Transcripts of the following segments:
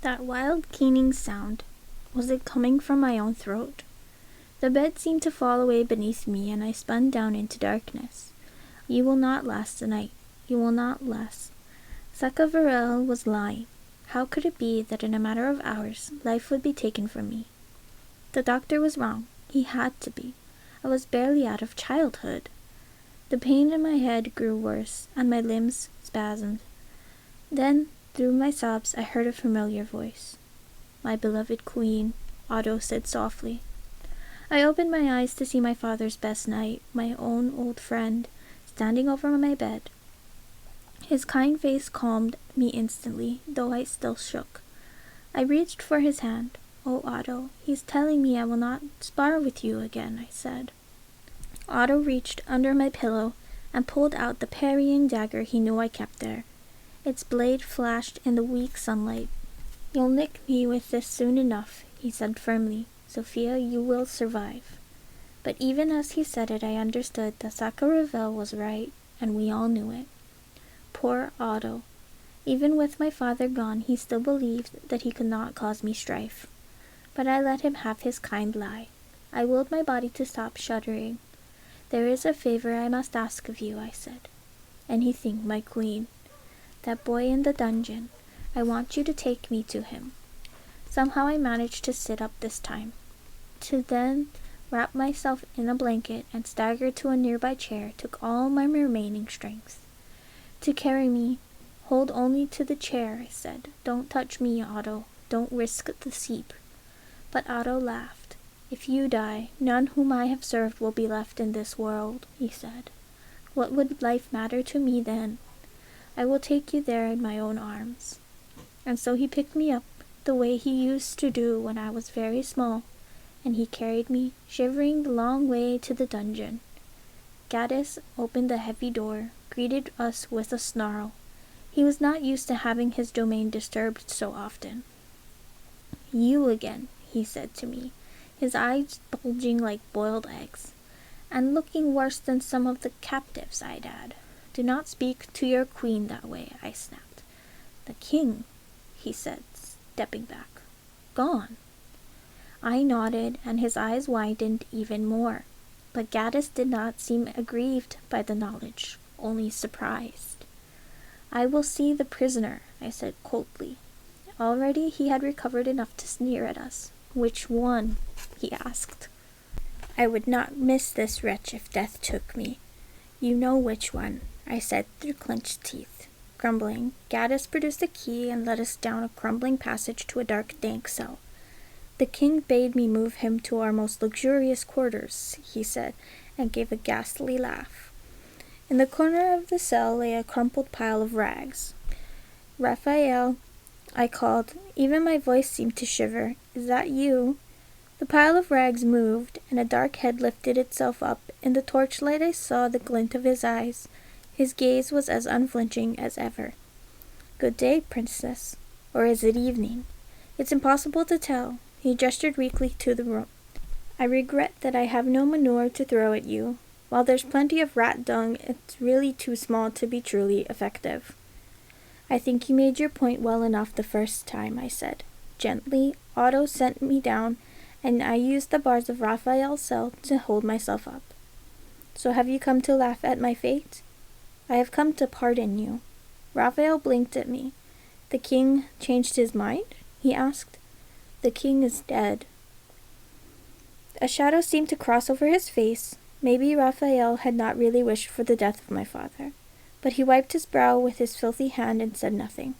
That wild keening sound, was it coming from my own throat? The bed seemed to fall away beneath me, and I spun down into darkness. You will not last the night. You will not last. Sophia was lying. How could it be that in a matter of hours life would be taken from me? The doctor was wrong. He had to be. I was barely out of childhood. The pain in my head grew worse, and my limbs spasmed. Then, through my sobs, I heard a familiar voice. "My beloved queen," Otto said softly. I opened my eyes to see my father's best knight, my own old friend, standing over my bed. His kind face calmed me instantly, though I still shook. I reached for his hand. "Oh, Otto, he's telling me I will not spar with you again," I said. Otto reached under my pillow and pulled out the parrying dagger he knew I kept there. Its blade flashed in the weak sunlight. "You'll nick me with this soon enough," he said firmly. "Sophia, you will survive." But even as he said it, I understood that Sophia was right, and we all knew it. Poor Otto. Even with my father gone, he still believed that he could not cause me strife. But I let him have his kind lie. I willed my body to stop shuddering. "There is a favor I must ask of you," I said. "Anything, my queen. That boy in the dungeon. I want you to take me to him." Somehow I managed to sit up this time. To then wrap myself in a blanket and stagger to a nearby chair took all my remaining strength. "To carry me, hold only to the chair," I said. "Don't touch me, Otto. Don't risk the seep." But Otto laughed. "If you die, none whom I have served will be left in this world," he said. "What would life matter to me then? I will take you there in my own arms." And so he picked me up, the way he used to do when I was very small, and he carried me, shivering, the long way to the dungeon. Gaddis opened the heavy door, greeted us with a snarl. He was not used to having his domain disturbed so often. "You again," he said to me, his eyes bulging like boiled eggs. "And looking worse than some of the captives, I'd add. Do not speak to your queen that way," I snapped. "The king," he said, stepping back. "Gone." I nodded, and his eyes widened even more. But Gaddis did not seem aggrieved by the knowledge, only surprised. "I will see the prisoner," I said coldly. Already he had recovered enough to sneer at us. "Which one?" he asked. "I would not miss this wretch if death took me." "You know which one," I said through clenched teeth. Grumbling, Gaddis produced a key and led us down a crumbling passage to a dark, dank cell. "The king bade me move him to our most luxurious quarters," he said, and gave a ghastly laugh. In the corner of the cell lay a crumpled pile of rags. "Raphael," I called. Even my voice seemed to shiver. "Is that you?" The pile of rags moved, and a dark head lifted itself up. In the torchlight I saw the glint of his eyes. His gaze was as unflinching as ever. "Good day, princess. Or is it evening? It's impossible to tell." He gestured weakly to the room. "I regret that I have no manure to throw at you. While there's plenty of rat dung, it's really too small to be truly effective." "I think you made your point well enough the first time," I said. Gently, Otto sent me down, and I used the bars of Raphael's cell to hold myself up. "So have you come to laugh at my fate?" "I have come to pardon you." Raphael blinked at me. "The king changed his mind?" he asked. "The king is dead." A shadow seemed to cross over his face. Maybe Raphael had not really wished for the death of my father. But he wiped his brow with his filthy hand and said nothing.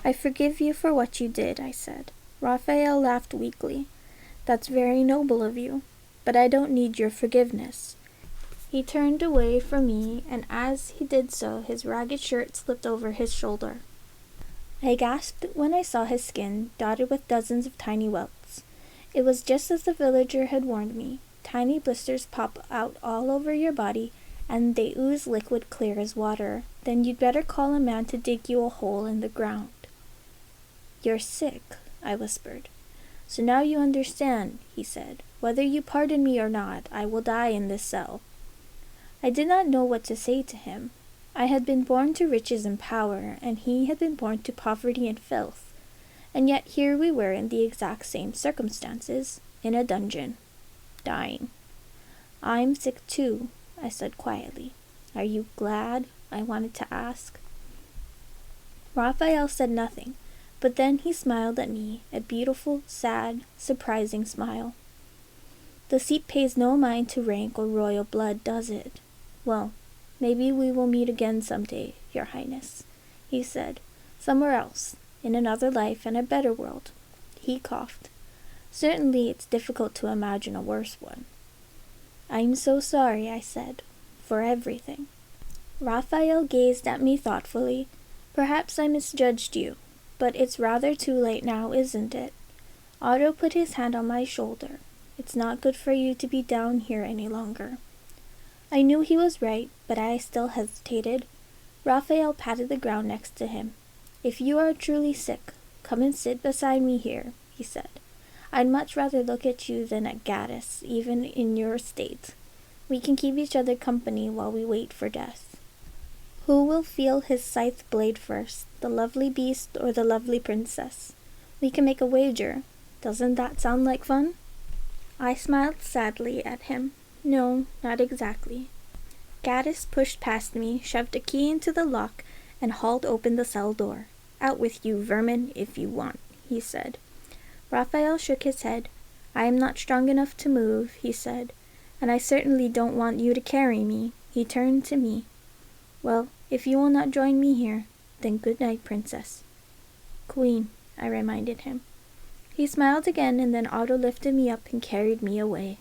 "I forgive you for what you did," I said. Raphael laughed weakly. "That's very noble of you, but I don't need your forgiveness." He turned away from me, and as he did so, his ragged shirt slipped over his shoulder. I gasped when I saw his skin, dotted with dozens of tiny welts. It was just as the villager had warned me. Tiny blisters pop out all over your body, and they ooze liquid clear as water. Then you'd better call a man to dig you a hole in the ground. "You're sick," I whispered. "So now you understand," he said. "Whether you pardon me or not, I will die in this cell." I did not know what to say to him. I had been born to riches and power, and he had been born to poverty and filth. And yet here we were in the exact same circumstances, in a dungeon, dying. "I'm sick too," I said quietly. "Are you glad?" I wanted to ask. Raphael said nothing, but then he smiled at me, a beautiful, sad, surprising smile. "The seat pays no mind to rank or royal blood, does it? Well, maybe we will meet again some day, Your Highness," he said. "Somewhere else, in another life and a better world." He coughed. "Certainly it's difficult to imagine a worse one." "I'm so sorry," I said, "for everything." Raphael gazed at me thoughtfully. "Perhaps I misjudged you, but it's rather too late now, isn't it?" Otto put his hand on my shoulder. "It's not good for you to be down here any longer." I knew he was right, but I still hesitated. Raphael patted the ground next to him. "If you are truly sick, come and sit beside me here," he said. "I'd much rather look at you than at Gaddis, even in your state. We can keep each other company while we wait for death. Who will feel his scythe blade first, the lovely beast or the lovely princess? We can make a wager. Doesn't that sound like fun?" I smiled sadly at him. "No, not exactly." Gaddis pushed past me, shoved a key into the lock, and hauled open the cell door. "Out with you, vermin, if you want," he said. Raphael shook his head. "I am not strong enough to move," he said, "and I certainly don't want you to carry me." He turned to me. "Well, if you will not join me here, then good night, Princess." "Queen," I reminded him. He smiled again, and then Otto lifted me up and carried me away.